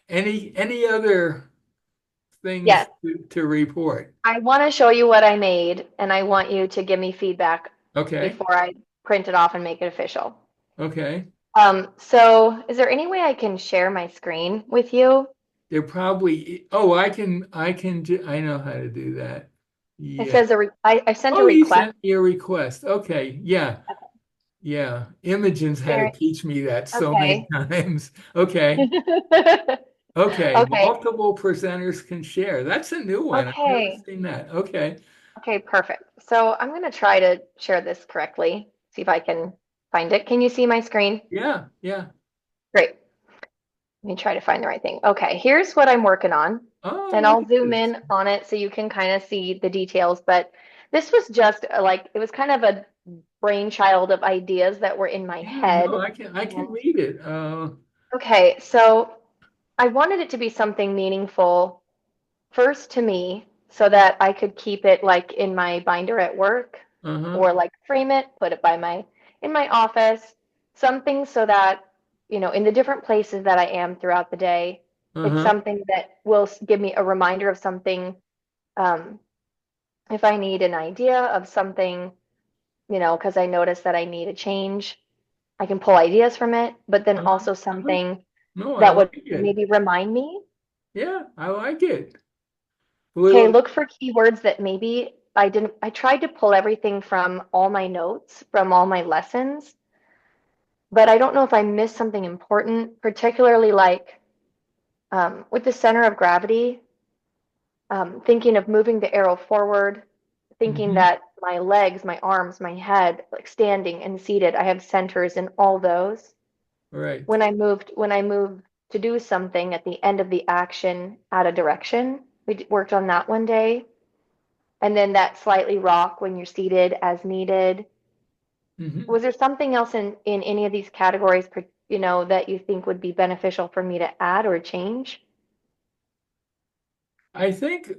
Any other things Yes, to report? I want to show you what I made, and I want you to give me feedback Okay. before I print it off and make it official. Okay. So is there any way I can share my screen with you? They're probably, oh, I know how to do that. It Yeah. says I sent a Oh, you request. sent me a request. Okay. Yeah. Yeah. Imogen's had to Share. teach me that so many Okay. times. Okay. Okay. Okay. Multiple presenters can share. That's a new one. I've never Okay. seen that. Okay. Okay, perfect. So I'm going to try to share this correctly. See if I can find it. Can you see my screen? Yeah. Yeah. Great. Let me try to find the right thing. Okay, here's what I'm working on. Oh, And look I'll at zoom this. in on it so you can kind of see the details. But this was just like, it was kind of a brainchild of ideas that were in my Yeah. No, head. I can And read it. okay, so I wanted it to be something meaningful first to me so that I could keep it like in my binder at work Uh-huh. or like frame it, put it by my in my office, something so that, in the different places that I am throughout the day, it's Uh-huh. something that will give me a reminder of something. Um, if I need an idea of something, because I notice that I need a change, I can pull ideas from it, but then Uh-huh. also Uh-huh. something No, I that would like it. maybe remind me. Yeah, I like it. Okay, Little, look for keywords that maybe I didn't. I tried to pull everything from all my notes, from all my lessons, but I don't know if I missed something important, particularly like with the center of gravity, thinking of moving the arrow forward, thinking mhm. that my legs, my arms, my head, like standing and seated, I have centers in all those. Right. When I moved to do something at the end of the action out of direction, worked on that one day. And then that slightly rock when you're seated as needed. Mhm. Was there something else in any of these categories, that you think would be beneficial for me to add or change? I think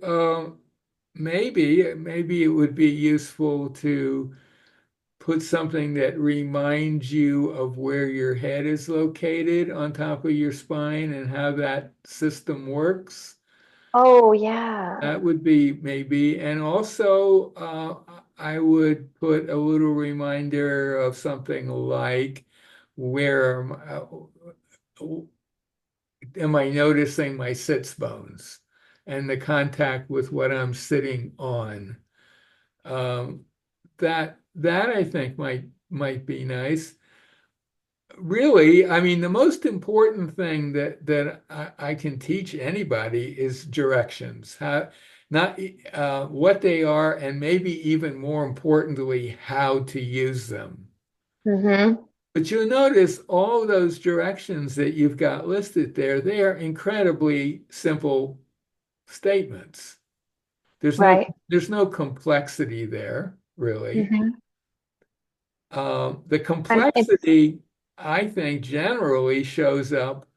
maybe it would be useful to put something that reminds you of where your head is located on top of your spine and how that system works. Oh, yeah. That would be maybe. And also, I would put a little reminder of something like where am I noticing my sits bones and the contact with what I'm sitting on. Um, that I think might be nice. Really, I mean, the most important thing that I can teach anybody is directions. How not what they are, and maybe even more importantly, how to use them. Mm-hmm. But you'll notice all those directions that you've got listed there, they are incredibly simple statements. There's no Right. there's no complexity there, really. Mm-hmm. The And it's complexity, I think, generally shows up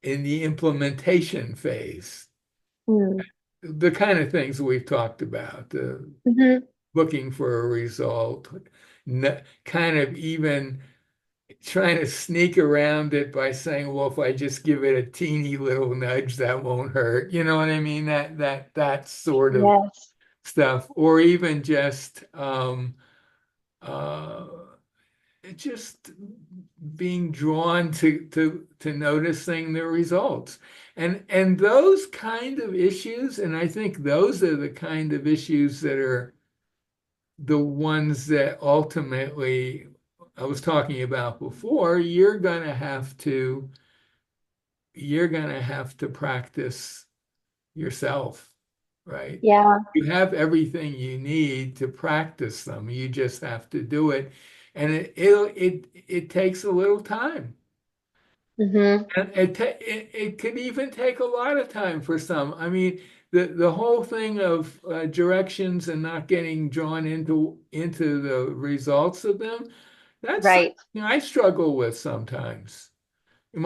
in the implementation phase. mm, The kind of things we've talked about, hmm looking for a result, kind of even trying to sneak around it by saying, well, if I just give it a teeny little nudge, that won't hurt. You know what I mean? That sort of Yes. stuff, or even uh, just being drawn to noticing the results. And those kind of issues, and I think those are the kind of issues that are the ones that ultimately I was talking about before, you're gonna have to practice yourself, right? Yeah. You have everything you need to practice them. You just have to do it. And it takes a little time. Mm-hmm. And it could even take a lot of time for some. I mean, the whole thing of directions and not getting drawn into the results of them, that's something Right. I struggle with sometimes.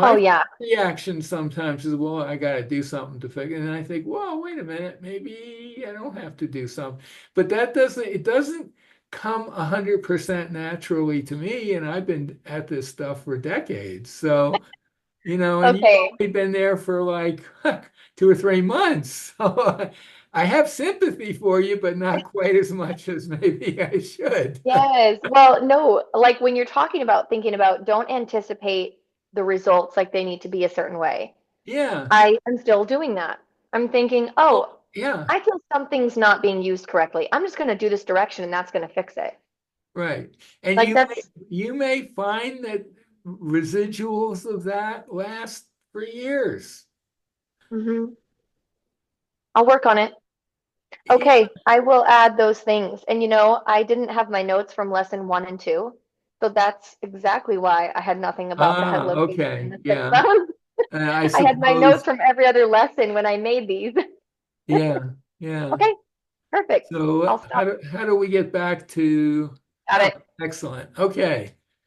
Oh, My yeah. reaction sometimes is, well, I got to do something to fix it. And I think, well, wait a minute, maybe I don't have to do something. But it doesn't come 100% naturally to me. And I've been at this stuff for decades. So and you've Okay. only been there for like 2 or 3 months. So I have sympathy for you, but not quite as much as maybe I should. Yes. Well, no, like when you're talking about thinking about don't anticipate the results like they need to be a certain way. Yeah. I am still doing that. I'm thinking, Oh, oh, yeah. I feel something's not being used correctly. I'm just going to do this direction and that's going to fix it. Right. And Like that's, you may find that residuals of that last for years. mhm. I'll work on it. Yeah. Okay, I will add those things. And I didn't have my notes from lesson 1 and 2. So that's exactly why I had nothing about the head Ah, location and okay. the sit Yeah. bones. I I had my notes suppose. from every other lesson when I made these. Yeah. Yeah. Okay, perfect. So I'll stop. how do we get back to, Got oh, it. excellent. Okay.